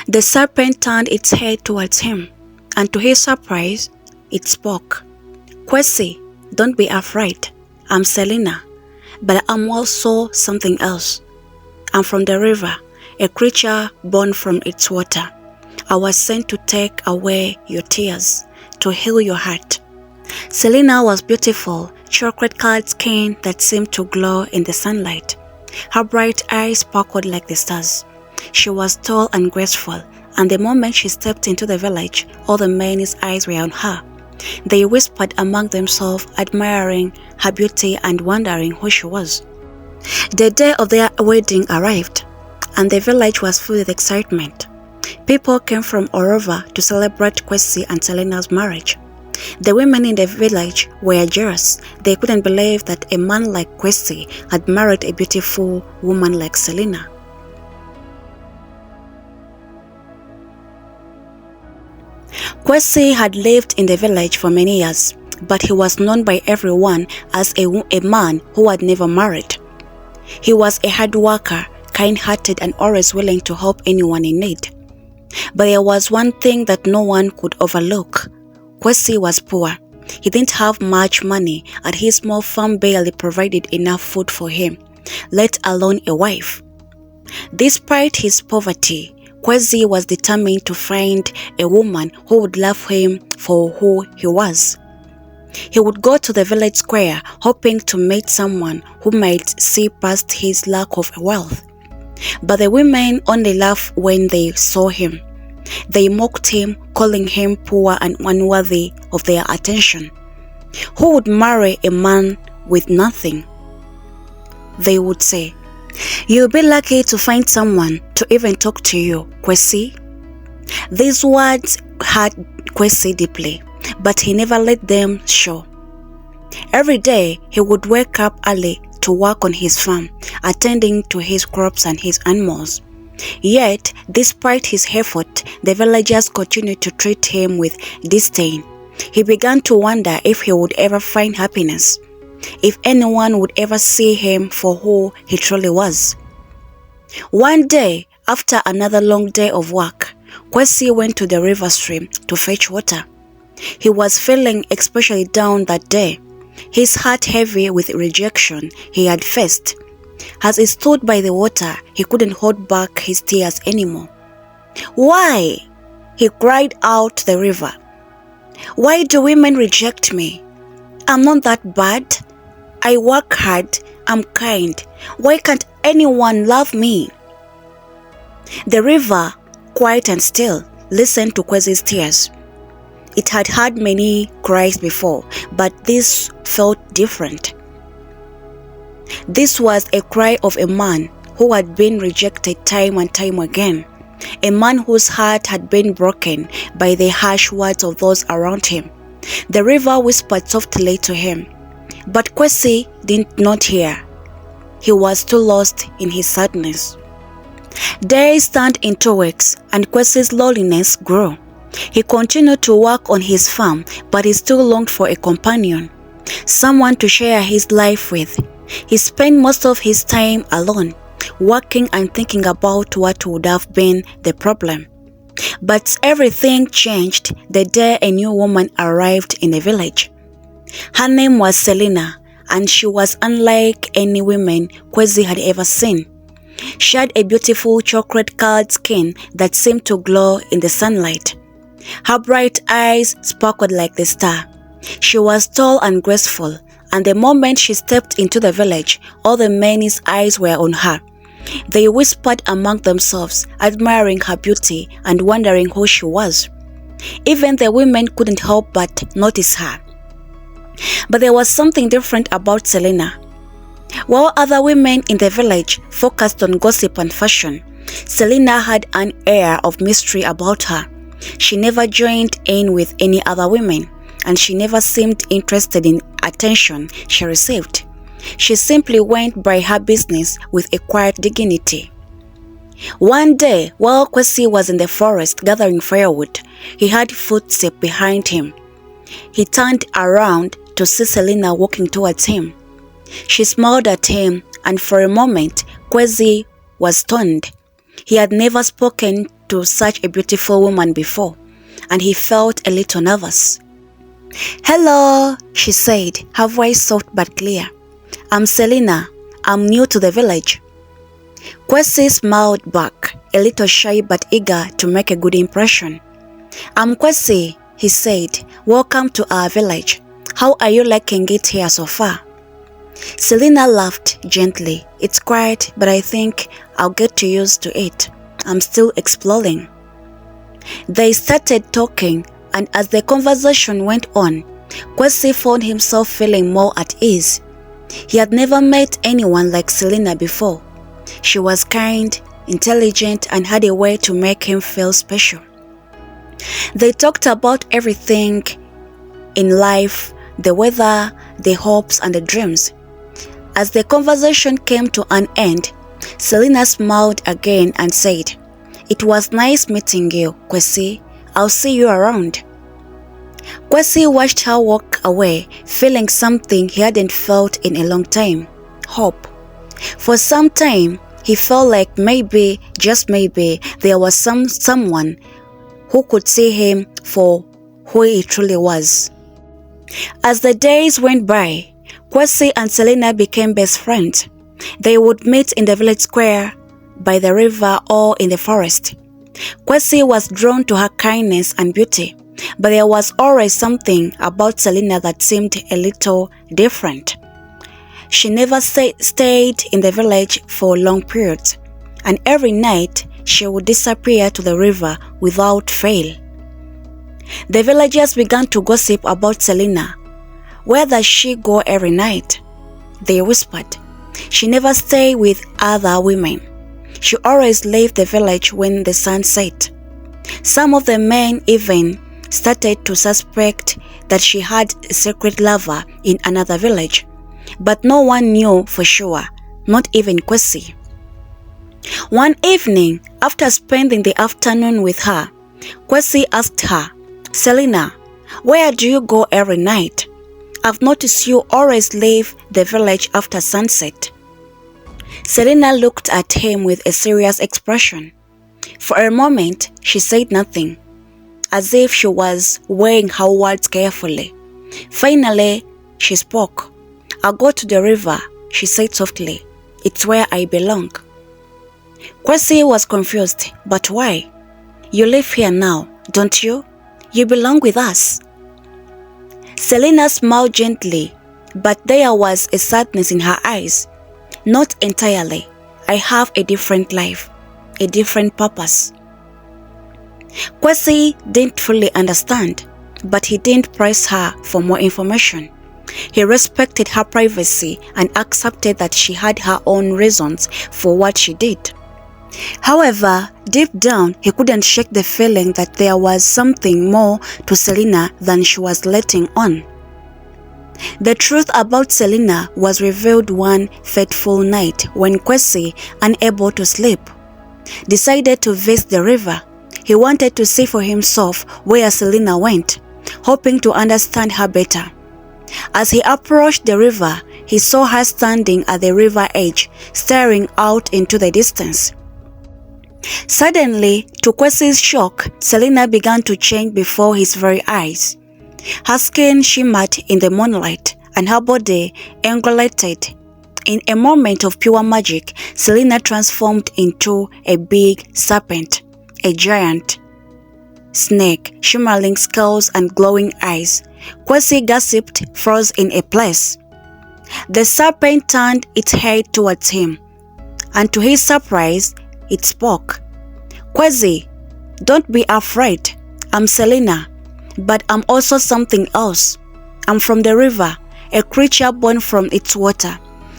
The serpent turned its head towards him, and to his surprise, it spoke. Kwesi, don't be afraid. I'm Selena, but I'm also something else. I'm from the river, a creature born from its water. I was sent to take away your tears, to heal your heart. Selena was beautiful, chocolate-colored skin that seemed to glow in the sunlight. Her bright eyes sparkled like the stars. She was tall and graceful, and the moment she stepped into the village, all the men's eyes were on her. They whispered among themselves, admiring her beauty and wondering who she was. The day of their wedding arrived, and the village was filled with excitement. People came from all over to celebrate Kwesi and Selena's marriage. The women in the village were jealous. They couldn't believe that a man like Kwesi had married a beautiful woman like Selena. Kwesi had lived in the village for many years, but he was known by everyone as a man who had never married. He was a hard worker, kind-hearted, and always willing to help anyone in need. But there was one thing that no one could overlook. Kwesi was poor. He didn't have much money, and his small farm barely provided enough food for him, let alone a wife. Despite his poverty, Kwesi was determined to find a woman who would love him for who he was. He would go to the village square, hoping to meet someone who might see past his lack of wealth. But the women only laughed when they saw him. They mocked him, calling him poor and unworthy of their attention. Who would marry a man with nothing? They would say, "You'll be lucky to find someone to even talk to you, Kwesi." These words hurt Kwesi deeply, but he never let them show. Every day, he would wake up early to work on his farm, attending to his crops and his animals. Yet, despite his effort, the villagers continued to treat him with disdain. He began to wonder if he would ever find happiness, if anyone would ever see him for who he truly was. One day, after another long day of work, Kwesi went to the river stream to fetch water. He was feeling especially down that day, his heart heavy with rejection he had faced. As he stood by the water, he couldn't hold back his tears anymore. "Why?" he cried out to the river. "Why do women reject me? I'm not that bad. I work hard, I'm kind. Why can't anyone love me?" The river, quiet and still, listened to Kwesi's tears. It had had many cries before, but this felt different. This was a cry of a man who had been rejected time and time again, a man whose heart had been broken by the harsh words of those around him. The river whispered softly to him, but Kwesi did not hear. He was too lost in his sadness. Days turned into weeks, and Kwesi's loneliness grew. He continued to work on his farm, but he still longed for a companion, someone to share his life with. He spent most of his time alone, working and thinking about what would have been the problem. But everything changed the day a new woman arrived in the village. Her name was Selena, and she was unlike any woman Kwesi had ever seen. She had a beautiful chocolate-colored skin that seemed to glow in the sunlight. Her bright eyes sparkled like the star. She was tall and graceful, and the moment she stepped into the village, all the men's eyes were on her. They whispered among themselves, admiring her beauty and wondering who she was. Even the women couldn't help but notice her. But there was something different about Selena. While other women in the village focused on gossip and fashion, Selena had an air of mystery about her. She never joined in with any other women, and she never seemed interested in attention she received. She simply went by her business with a quiet dignity. One day, while Kwesi was in the forest gathering firewood, he heard footsteps behind him. He turned around to see Selena walking towards him. She smiled at him, and for a moment, Kwesi was stunned. He had never spoken to such a beautiful woman before, and he felt a little nervous. "Hello," she said, her voice soft but clear. "I'm Selena. I'm new to the village." Kwesi smiled back, a little shy but eager to make a good impression. "I'm Kwesi," he said. "Welcome to our village. How are you liking it here so far?" Selena laughed gently. "It's quiet, but I think I'll get used to it. I'm still exploring." They started talking, and as the conversation went on, Kwesi found himself feeling more at ease. He had never met anyone like Selena before. She was kind, intelligent, and had a way to make him feel special. They talked about everything in life, the weather, the hopes, and the dreams. As the conversation came to an end, Selena smiled again and said, "It was nice meeting you, Kwesi. I'll see you around." Kwesi watched her walk away, feeling something he hadn't felt in a long time: hope. For some time, he felt like maybe, just maybe, there was someone who could see him for who he truly was. As the days went by, Kwesi and Selena became best friends. They would meet in the village square, by the river, or in the forest. Kwesi was drawn to her kindness and beauty, but there was always something about Selena that seemed a little different. She never stayed in the village for long periods, and every night she would disappear to the river without fail. The villagers began to gossip about Selena. "Where does she go every night?" they whispered. "She never stayed with other women. She always left the village when the sun set." Some of the men even started to suspect that she had a secret lover in another village, but no one knew for sure, not even Kwesi. One evening, after spending the afternoon with her, Kwesi asked her, "Selena, where do you go every night? I've noticed you always leave the village after sunset." Selena looked at him with a serious expression. For a moment, she said nothing, as if she was weighing her words carefully. Finally, she spoke. "I'll go to the river," she said softly. "It's where I belong." Kwesi was confused. "But why? You live here now, don't you? You belong with us." Selena smiled gently, but there was a sadness in her eyes. "Not entirely. I have a different life, a different purpose." Kwesi didn't fully understand, but he didn't press her for more information. He respected her privacy and accepted that she had her own reasons for what she did. However, deep down, he couldn't shake the feeling that there was something more to Selena than she was letting on. The truth about Selena was revealed one fateful night when Kwesi, unable to sleep, decided to visit the river. He wanted to see for himself where Selena went, hoping to understand her better. As he approached the river, he saw her standing at the river edge, staring out into the distance. Suddenly, to Kwesi's shock, Selena began to change before his very eyes. Her skin shimmered in the moonlight, and her body elongated. In a moment of pure magic, Selena transformed into a big serpent, a giant snake, shimmering scales and glowing eyes. Kwesi gasped, froze in a place. The serpent turned its head towards him, and to his surprise, it spoke. "Kwesi, don't be afraid. I'm Selena, but I'm also something else. I'm from the river, a creature born from its water.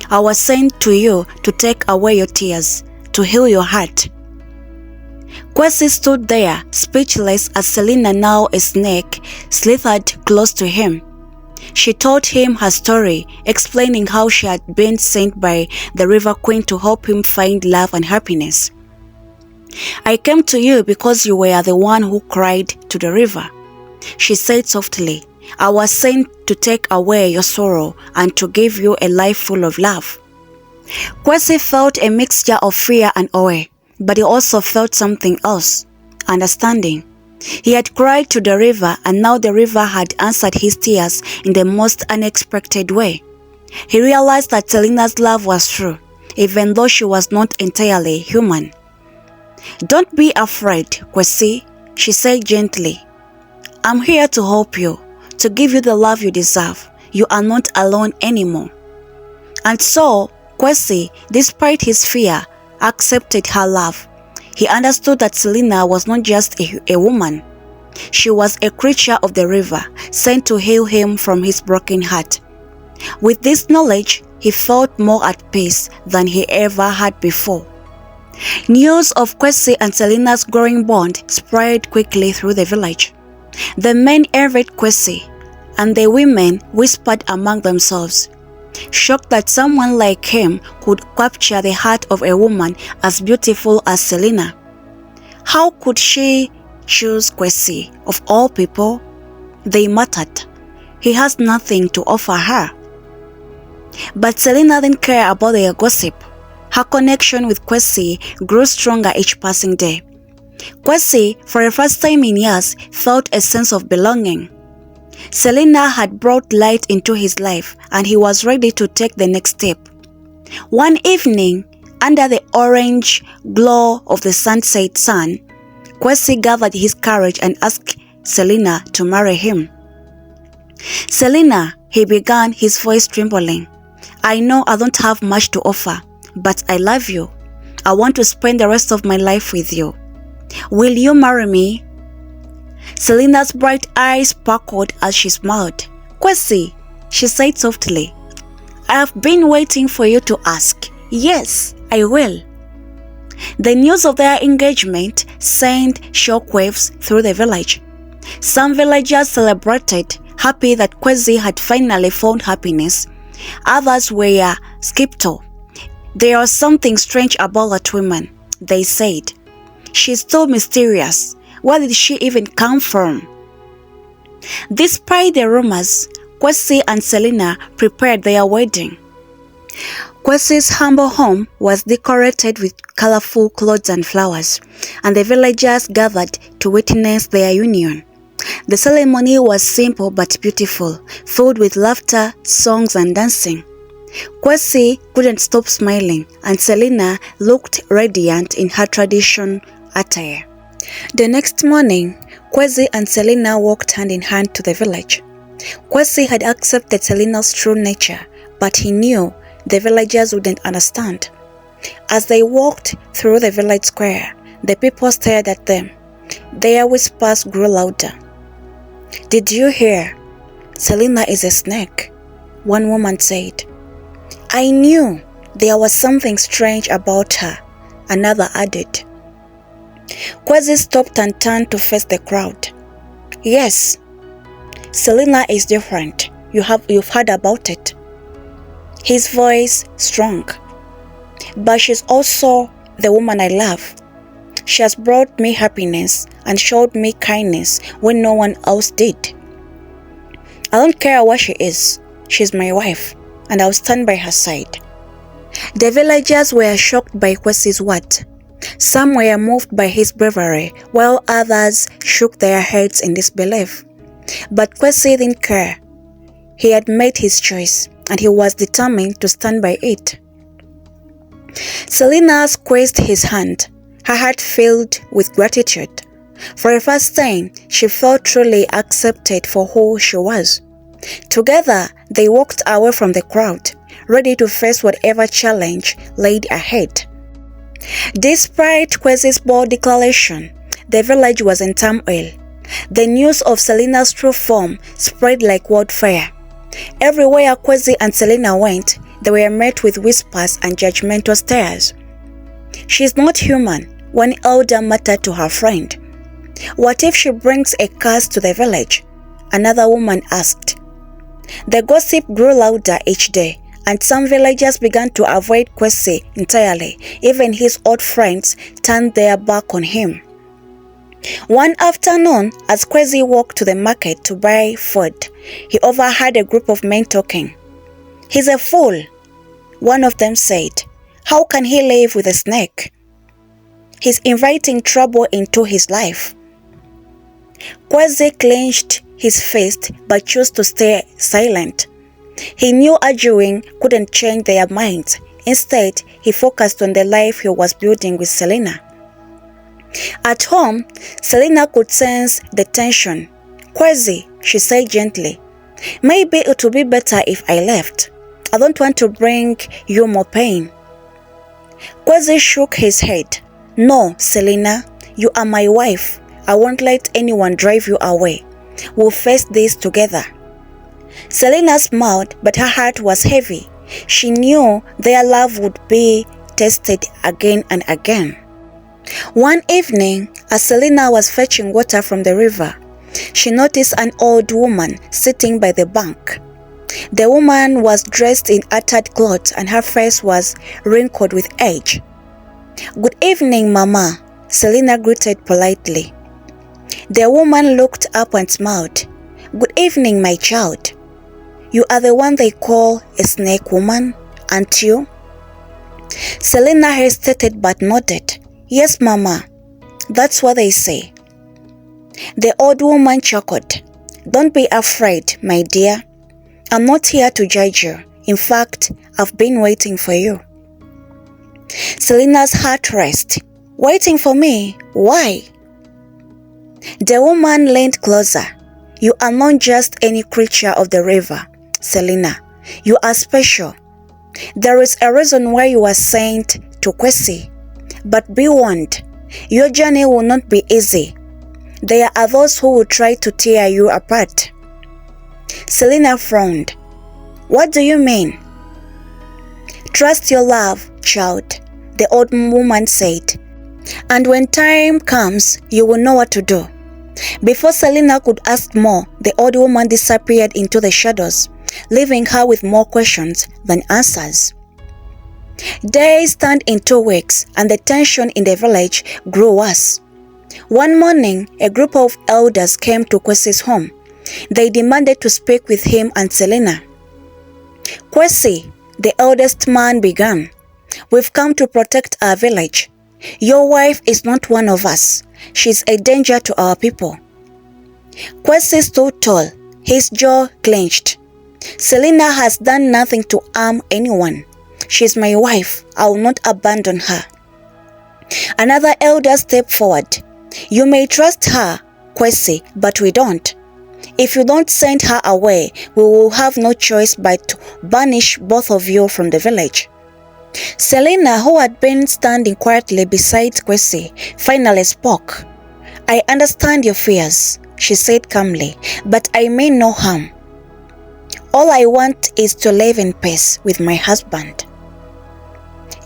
I was sent to you to take away your tears, to heal your heart." Kwesi stood there, speechless, as Selena, now a snake, slithered close to him. She told him her story, explaining how she had been sent by the River Queen to help him find love and happiness. "I came to you because you were the one who cried to the river," she said softly. "I was sent to take away your sorrow and to give you a life full of love." Kwesi felt a mixture of fear and awe, but he also felt something else. understanding. He had cried to the river, and now the river had answered his tears in the most unexpected way. He realized that Selena's love was true, even though she was not entirely human. "Don't be afraid, Kwesi," she said gently. "I'm here to help you, to give you the love you deserve. You are not alone anymore." And so, Kwesi, despite his fear, accepted her love. He understood that Selena was not just a woman. She was a creature of the river, sent to heal him from his broken heart. With this knowledge, he felt more at peace than he ever had before. News of Kwesi and Selena's growing bond spread quickly through the village. The men envied Kwesi, and the women whispered among themselves, shocked that someone like him could capture the heart of a woman as beautiful as Selena. How could she choose Kwesi of all people? They muttered, "He has nothing to offer her." But Selena didn't care about their gossip. Her connection with Kwesi grew stronger each passing day. Kwesi, for the first time in years, felt a sense of belonging. Selena had brought light into his life, and he was ready to take the next step. One evening, under the orange glow of the sunset sun, Kwesi gathered his courage and asked Selena to marry him. "Selena," he began, his voice trembling, "I know I don't have much to offer, but I love you. I want to spend the rest of my life with you. Will you marry me?" Selena's bright eyes sparkled as she smiled. "Kwesi," she said softly, "I have been waiting for you to ask. Yes, I will." The news of their engagement sent shockwaves through the village. Some villagers celebrated, happy that Kwesi had finally found happiness. Others were skeptical. "There was something strange about that woman," they said. "She's so mysterious. Where did she even come from?" Despite the rumors, Kwesi and Selena prepared their wedding. Kwesi's humble home was decorated with colorful clothes and flowers, and the villagers gathered to witness their union. The ceremony was simple but beautiful, filled with laughter, songs, and dancing. Kwesi couldn't stop smiling, and Selena looked radiant in her traditional attire. The next morning, Kwesi and Selena walked hand in hand to the village. Kwesi had accepted Selena's true nature, but he knew the villagers wouldn't understand. As they walked through the village square, the people stared at them. Their whispers grew louder. "Did you hear? Selena is a snake," one woman said. "I knew there was something strange about her," another added. Kwesi stopped and turned to face the crowd. "Yes, Selena is different. You've heard about it." His voice strong. "But she's also the woman I love. She has brought me happiness and showed me kindness when no one else did. I don't care what she is. She's my wife, and I'll stand by her side." The villagers were shocked by Kwesi's words. Some were moved by his bravery, while others shook their heads in disbelief. But Kwesi didn't care. He had made his choice, and he was determined to stand by it. Selena squeezed his hand, her heart filled with gratitude. For the first time, she felt truly accepted for who she was. Together, they walked away from the crowd, ready to face whatever challenge laid ahead. Despite Kwesi's bold declaration, the village was in turmoil. The news of Selena's true form spread like wildfire. Everywhere Kwesi and Selena went, they were met with whispers and judgmental stares. "She's not human," one elder muttered to her friend. "What if she brings a curse to the village?" another woman asked. The gossip grew louder each day, and some villagers began to avoid Kwesi entirely. Even his old friends turned their back on him. One afternoon, as Kwesi walked to the market to buy food, he overheard a group of men talking. "He's a fool," one of them said. "How can he live with a snake?" He's inviting trouble into his life. Kwesi clenched his fist but chose to stay silent. He knew arguing couldn't change their minds. Instead, he focused on the life he was building with Selena. At home, Selena could sense the tension. "Kwesi," she said gently, "maybe it would be better if I left. I don't want to bring you more pain." Kwesi shook his head. "No, Selena, you are my wife. I won't let anyone drive you away. We'll face this together." Selena smiled, but her heart was heavy. She knew their love would be tested again and again. One evening, as Selena was fetching water from the river, she noticed an old woman sitting by the bank. The woman was dressed in tattered clothes and her face was wrinkled with age. "Good evening, Mama," Selena greeted politely. The woman looked up and smiled. "Good evening, my child. You are the one they call a snake woman, aren't you?" Selena hesitated but nodded. "Yes, Mama. That's what they say." The old woman chuckled. "Don't be afraid, my dear. I'm not here to judge you. In fact, I've been waiting for you." Selena's heart raced. "Waiting for me? Why?" The woman leaned closer. "You are not just any creature of the river, Selena. You are special. There is a reason why you are sent to Kwesi. But be warned, your journey will not be easy. There are those who will try to tear you apart." Selena frowned. "What do you mean?" "Trust your love, child," the old woman said. "And when time comes, you will know what to do." Before Selena could ask more, the old woman disappeared into the shadows, leaving her with more questions than answers. Days turned into weeks, and the tension in the village grew worse. One morning, a group of elders came to Kwesi's home. They demanded to speak with him and Selena. "Kwesi," the eldest man began, "we've come to protect our village. Your wife is not one of us. She's a danger to our people." Kwesi stood tall, his jaw clenched. "Selena has done nothing to harm anyone. She's my wife. I will not abandon her." Another elder stepped forward. "You may trust her, Kwesi, but we don't. If you don't send her away, we will have no choice but to banish both of you from the village." Selena, who had been standing quietly beside Kwesi, finally spoke. "I understand your fears," she said calmly, "but I mean no harm. All I want is to live in peace with my husband.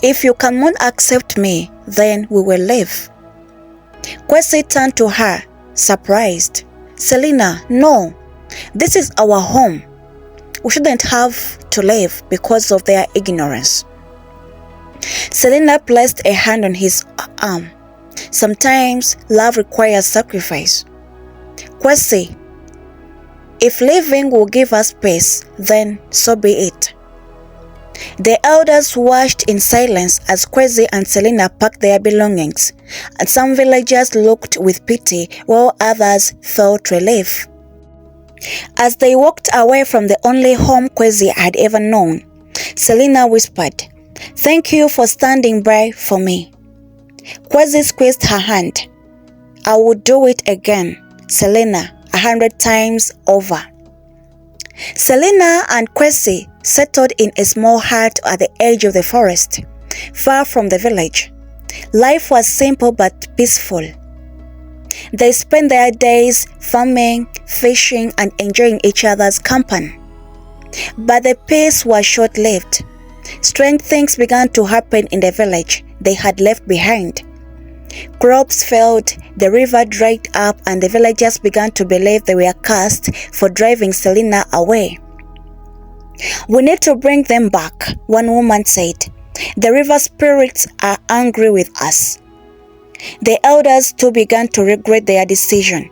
If you cannot accept me, then we will leave." Kwesi turned to her, surprised. "Selena, no. This is our home. We shouldn't have to leave because of their ignorance." Selena placed a hand on his arm. "Sometimes love requires sacrifice. Kwesi, if leaving will give us peace, then so be it." The elders watched in silence as Kwesi and Selena packed their belongings, and some villagers looked with pity while others felt relief. As they walked away from the only home Kwesi had ever known, Selena whispered, "Thank you for standing by for me." Kwesi squeezed her hand. "I would do it again, Selena, 100 times over." Selena and Kwesi settled in a small hut at the edge of the forest, far from the village. Life was simple but peaceful. They spent their days farming, fishing, and enjoying each other's company. But the peace was short-lived. Strange things began to happen in the village they had left behind. Crops failed, the river dried up, and the villagers began to believe they were cursed for driving Selena away. "We need to bring them back," one woman said. "The river spirits are angry with us." The elders too began to regret their decision.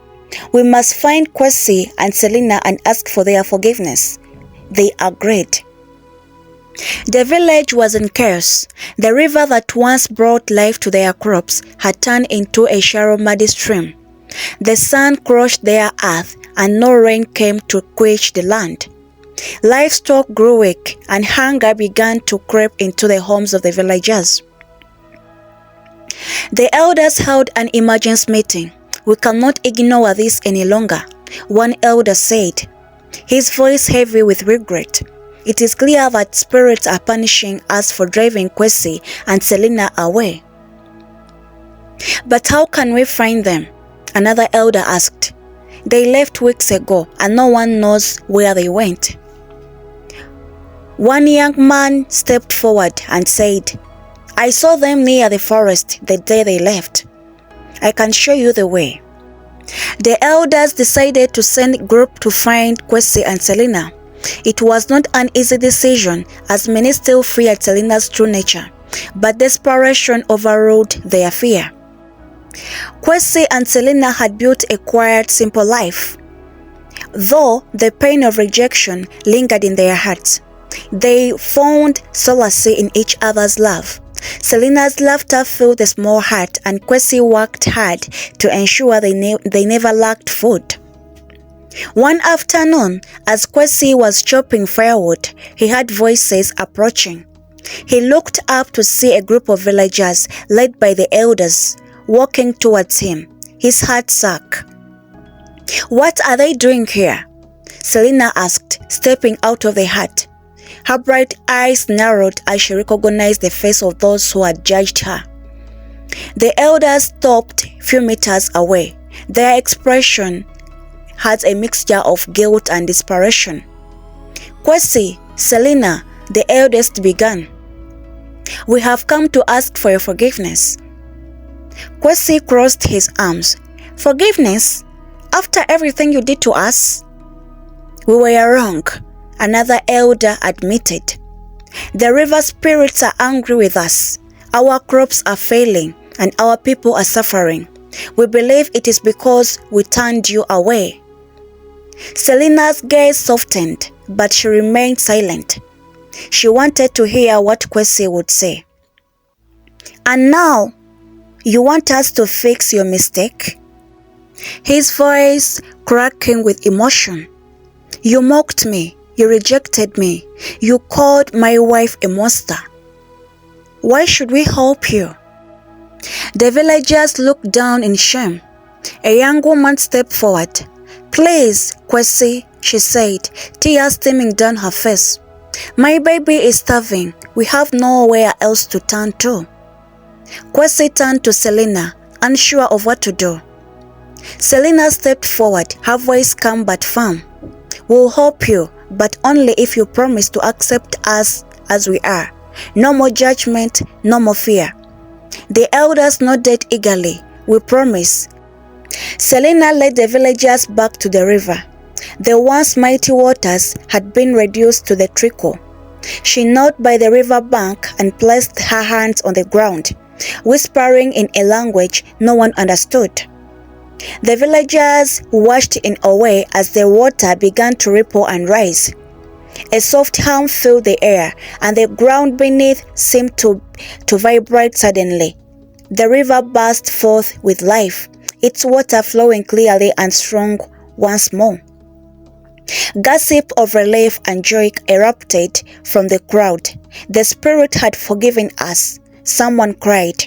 "We must find Kwesi and Selena and ask for their forgiveness." They agreed. The village was in chaos. The river that once brought life to their crops had turned into a shallow muddy stream. The sun crushed their earth, and no rain came to quench the land. Livestock grew weak, and hunger began to creep into the homes of the villagers. The elders held an emergency meeting. "We cannot ignore this any longer," one elder said, his voice heavy with regret. "It is clear that spirits are punishing us for driving Kwesi and Selena away." "But how can we find them?" another elder asked. "They left weeks ago, and no one knows where they went." One young man stepped forward and said, "I saw them near the forest the day they left. I can show you the way." The elders decided to send a group to find Kwesi and Selena. It was not an easy decision, as many still feared Selena's true nature, but desperation overrode their fear. Kwesi and Selena had built a quiet, simple life. Though the pain of rejection lingered in their hearts, they found solace in each other's love. Selena's laughter filled the small heart, and Kwesi worked hard to ensure they never lacked food. One afternoon, as Kwesi was chopping firewood, he heard voices approaching. He looked up to see a group of villagers, led by the elders, walking towards him. His heart sank. "What are they doing here?" Selena asked, stepping out of the hut. Her bright eyes narrowed as she recognized the face of those who had judged her. The elders stopped a few meters away. Their expression had a mixture of guilt and desperation. "Kwesi, Selena," the eldest began, "we have come to ask for your forgiveness." Kwesi crossed his arms. "Forgiveness? After everything you did to us?" "We were wrong," another elder admitted. "The river spirits are angry with us. Our crops are failing, and our people are suffering. We believe it is because we turned you away." Selena's gaze softened, but she remained silent. She wanted to hear what Kwesi would say. "And now, you want us to fix your mistake?" His voice cracking with emotion. "You mocked me. You rejected me. You called my wife a monster. Why should we help you?" The villagers looked down in shame. A young woman stepped forward. "Please, Kwesi," she said, tears streaming down her face. "My baby is starving. We have nowhere else to turn to." Kwesi turned to Selena, unsure of what to do. Selena stepped forward, her voice calm but firm. "We'll help you, but only if you promise to accept us as we are. No more judgment, no more fear." The elders nodded eagerly. "We promise." Selena led the villagers back to the river. The once mighty waters had been reduced to the trickle. She knelt by the river bank and placed her hands on the ground, whispering in a language no one understood. The villagers watched in awe as the water began to ripple and rise. A soft hum filled the air, and the ground beneath seemed to vibrate suddenly. The river burst forth with life, its water flowing clearly and strong once more. Gossip of relief and joy erupted from the crowd. "The spirit had forgiven us," someone cried.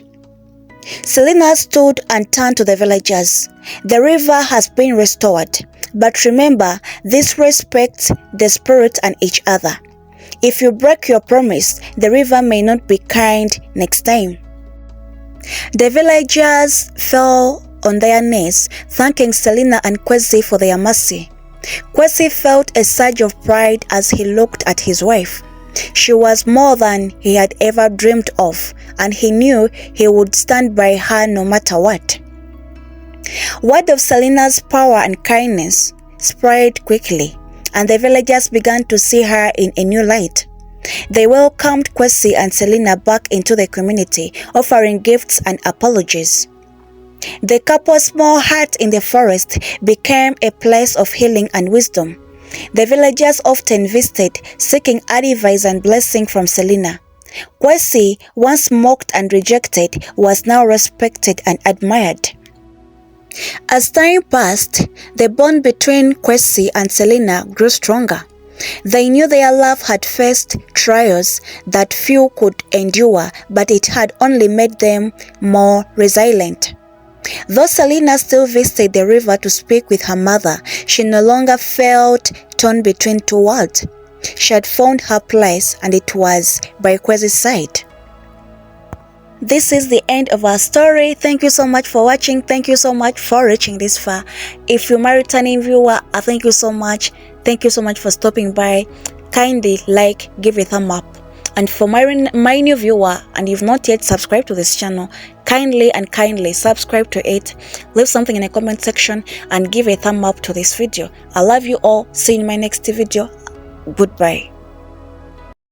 Selena stood and turned to the villagers. "The river has been restored, but remember, this respects the spirit and each other. If you break your promise, the river may not be kind next time." The villagers fell on their knees, thanking Selena and Kwesi for their mercy. Kwesi felt a surge of pride as he looked at his wife. She was more than he had ever dreamed of, and he knew he would stand by her no matter what. Word of Selena's power and kindness spread quickly, and the villagers began to see her in a new light. They welcomed Kwesi and Selena back into the community, offering gifts and apologies. The couple's small hut in the forest became a place of healing and wisdom. The villagers often visited, seeking advice and blessing from Selena. Kwesi, once mocked and rejected, was now respected and admired. As time passed, the bond between Kwesi and Selena grew stronger. They knew their love had faced trials that few could endure, but it had only made them more resilient. Though Selena still visited the river to speak with her mother, she no longer felt torn between two worlds. She had found her place, and it was by Kwesi's side. This is the end of our story. Thank you so much for watching. Thank you so much for reaching this far. If you're my returning viewer, I thank you so much. Thank you so much for stopping by. Kindly like, give a thumb up. And for my new viewer, and you've not yet subscribed to this channel, kindly subscribe to it. Leave something in the comment section and give a thumb up to this video. I love you all. See you in my next video. Goodbye.